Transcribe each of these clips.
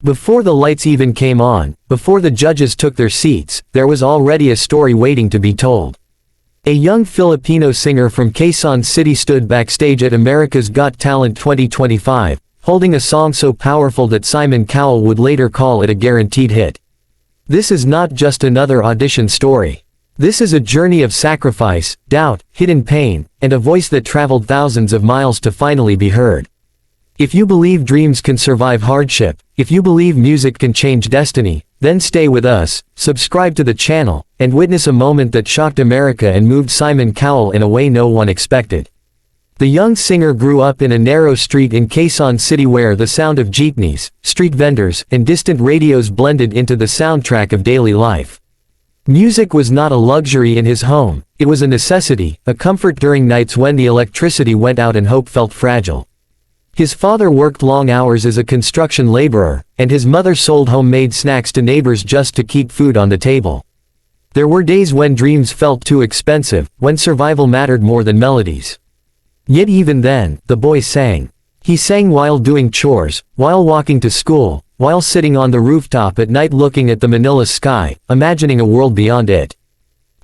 Before the lights even came on, before the judges took their seats, there was already a story waiting to be told. A young Filipino singer from Quezon City stood backstage at America's Got Talent 2025, holding a song so powerful that Simon Cowell would later call it a guaranteed hit. This is not just another audition story. This is a journey of sacrifice, doubt, hidden pain, and a voice that traveled thousands of miles to finally be heard. If you believe dreams can survive hardship, if you believe music can change destiny, then stay with us, subscribe to the channel, and witness a moment that shocked America and moved Simon Cowell in a way no one expected. The young singer grew up in a narrow street in Quezon City where the sound of jeepneys, street vendors, and distant radios blended into the soundtrack of daily life. Music was not a luxury in his home, it was a necessity, a comfort during nights when the electricity went out and hope felt fragile. His father worked long hours as a construction laborer, and his mother sold homemade snacks to neighbors just to keep food on the table. There were days when dreams felt too expensive, when survival mattered more than melodies. Yet even then, the boy sang. He sang while doing chores, while walking to school, while sitting on the rooftop at night looking at the Manila sky, imagining a world beyond it.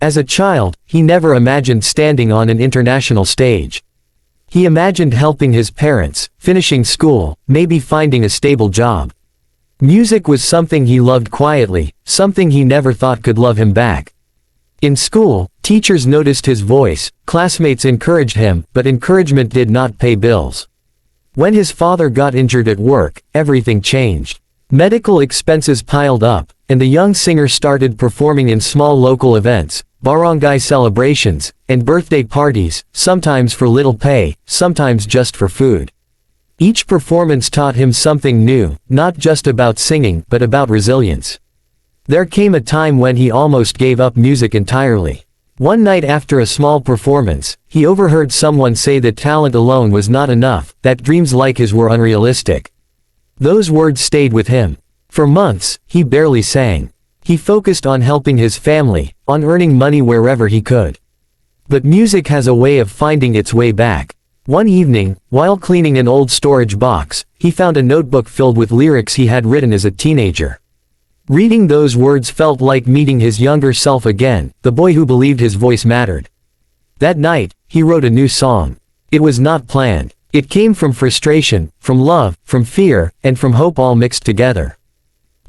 As a child, he never imagined standing on an international stage. He imagined helping his parents, finishing school, maybe finding a stable job. Music was something he loved quietly, something he never thought could love him back. In school, teachers noticed his voice, classmates encouraged him, but encouragement did not pay bills. When his father got injured at work, everything changed. Medical expenses piled up, and the young singer started performing in small local events, barangay celebrations, and birthday parties, sometimes for little pay, sometimes just for food. Each performance taught him something new, not just about singing, but about resilience. There came a time when he almost gave up music entirely. One night after a small performance, he overheard someone say that talent alone was not enough, that dreams like his were unrealistic. Those words stayed with him. For months, he barely sang. He focused on helping his family, on earning money wherever he could. But music has a way of finding its way back. One evening, while cleaning an old storage box, he found a notebook filled with lyrics he had written as a teenager. Reading those words felt like meeting his younger self again, the boy who believed his voice mattered. That night, he wrote a new song. It was not planned. It came from frustration, from love, from fear, and from hope all mixed together.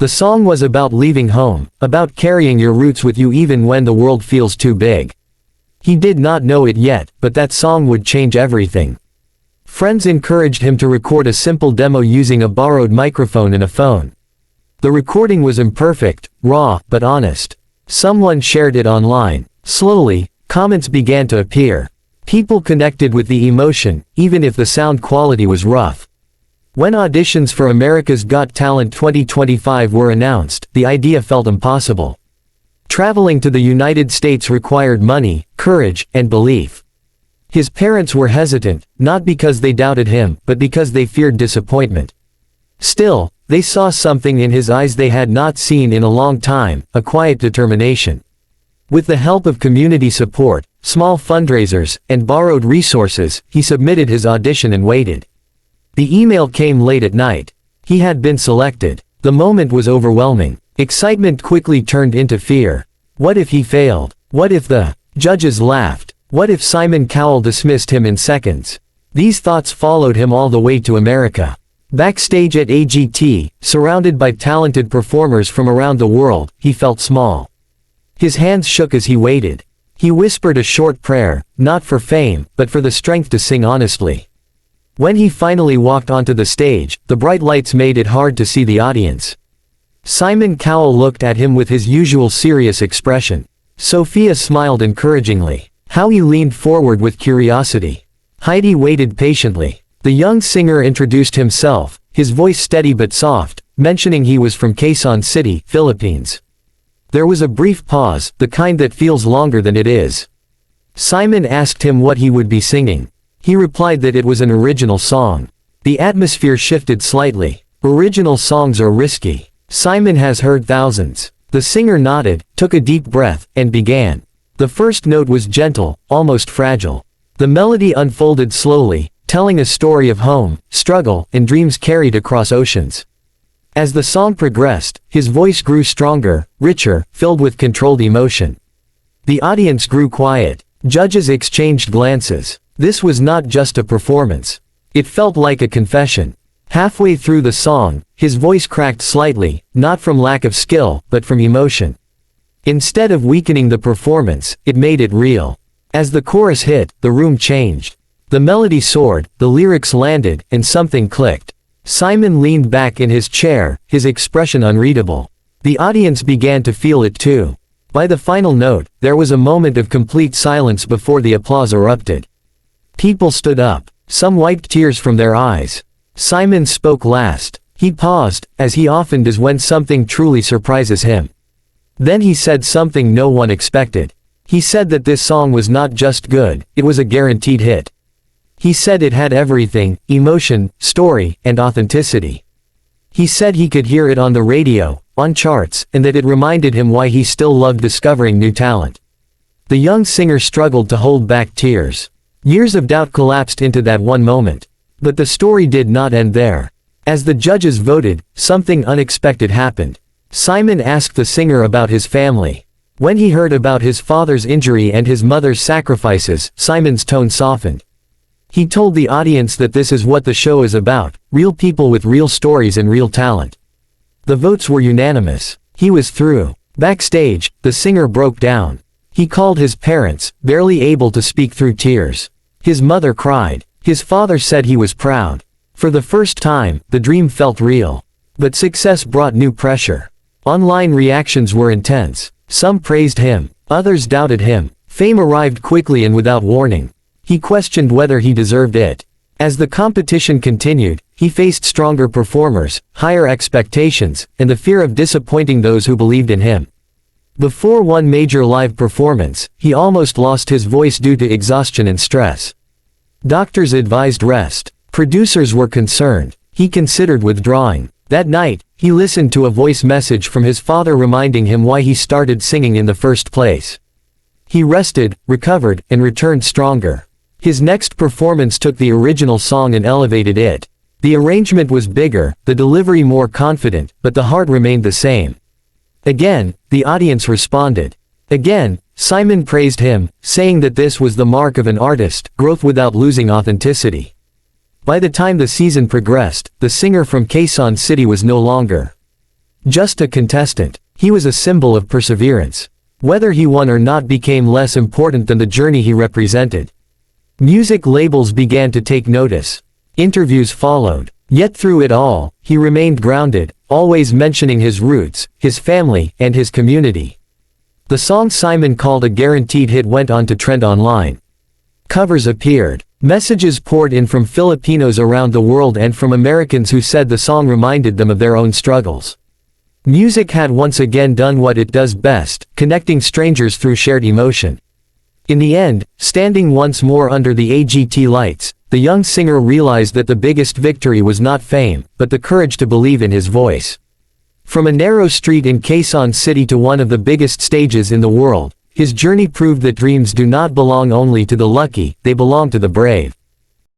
The song was about leaving home, about carrying your roots with you even when the world feels too big. He did not know it yet, but that song would change everything. Friends encouraged him to record a simple demo using a borrowed microphone and a phone. The recording was imperfect, raw, but honest. Someone shared it online. Slowly, comments began to appear. People connected with the emotion, even if the sound quality was rough. When auditions for America's Got Talent 2025 were announced, the idea felt impossible. Traveling to the United States required money, courage, and belief. His parents were hesitant, not because they doubted him, but because they feared disappointment. Still, they saw something in his eyes they had not seen in a long time, a quiet determination. With the help of community support, small fundraisers, and borrowed resources, he submitted his audition and waited. The email came late at night. He had been selected. The moment was overwhelming. Excitement quickly turned into fear. What if he failed? What if the judges laughed? What if Simon Cowell dismissed him in seconds? These thoughts followed him all the way to America. Backstage at AGT, surrounded by talented performers from around the world, he felt small. His hands shook as he waited. He whispered a short prayer, not for fame, but for the strength to sing honestly. When he finally walked onto the stage, the bright lights made it hard to see the audience. Simon Cowell looked at him with his usual serious expression. Sophia smiled encouragingly. Howie leaned forward with curiosity. Heidi waited patiently. The young singer introduced himself, his voice steady but soft, mentioning he was from Quezon City, Philippines. There was a brief pause, the kind that feels longer than it is. Simon asked him what he would be singing. He replied that it was an original song. The atmosphere shifted slightly. Original songs are risky. Simon has heard thousands. The singer nodded, took a deep breath, and began. The first note was gentle, almost fragile. The melody unfolded slowly, telling a story of home, struggle, and dreams carried across oceans. As the song progressed, his voice grew stronger, richer, filled with controlled emotion. The audience grew quiet. Judges exchanged glances. This was not just a performance. It felt like a confession. Halfway through the song, his voice cracked slightly, not from lack of skill, but from emotion. Instead of weakening the performance, it made it real. As the chorus hit, the room changed. The melody soared, the lyrics landed, and something clicked. Simon leaned back in his chair, his expression unreadable. The audience began to feel it too. By the final note, there was a moment of complete silence before the applause erupted. People stood up. Some wiped tears from their eyes. Simon spoke last. He paused, as he often does when something truly surprises him. Then he said something no one expected. He said that this song was not just good, it was a guaranteed hit. He said it had everything: emotion, story, and authenticity. He said he could hear it on the radio, on charts, and that it reminded him why he still loved discovering new talent. The young singer struggled to hold back tears. Years of doubt collapsed into that one moment. But the story did not end there. As the judges voted, something unexpected happened. Simon asked the singer about his family. When he heard about his father's injury and his mother's sacrifices, Simon's tone softened. He told the audience that this is what the show is about: real people with real stories and real talent. The votes were unanimous. He was through. Backstage, the singer broke down. He called his parents, barely able to speak through tears. His mother cried. His father said he was proud. For the first time, the dream felt real. But success brought new pressure. Online reactions were intense. Some praised him. Others doubted him. Fame arrived quickly and without warning. He questioned whether he deserved it. As the competition continued, he faced stronger performers, higher expectations, and the fear of disappointing those who believed in him. Before one major live performance, he almost lost his voice due to exhaustion and stress. Doctors advised rest. Producers were concerned. He considered withdrawing. That night, he listened to a voice message from his father reminding him why he started singing in the first place. He rested, recovered, and returned stronger. His next performance took the original song and elevated it. The arrangement was bigger, the delivery more confident, but the heart remained the same. Again, the audience responded. Again, Simon praised him, saying that this was the mark of an artist: growth without losing authenticity. By the time the season progressed, the singer from Quezon City was no longer just a contestant. He was a symbol of perseverance. Whether he won or not became less important than the journey he represented. Music labels began to take notice. Interviews followed. Yet through it all, he remained grounded, always mentioning his roots, his family, and his community. The song Simon called a guaranteed hit went on to trend online. Covers appeared. Messages poured in from Filipinos around the world and from Americans who said the song reminded them of their own struggles. Music had once again done what it does best: connecting strangers through shared emotion. In the end, standing once more under the AGT lights, the young singer realized that the biggest victory was not fame, but the courage to believe in his voice. From a narrow street in Quezon City to one of the biggest stages in the world, his journey proved that dreams do not belong only to the lucky, they belong to the brave.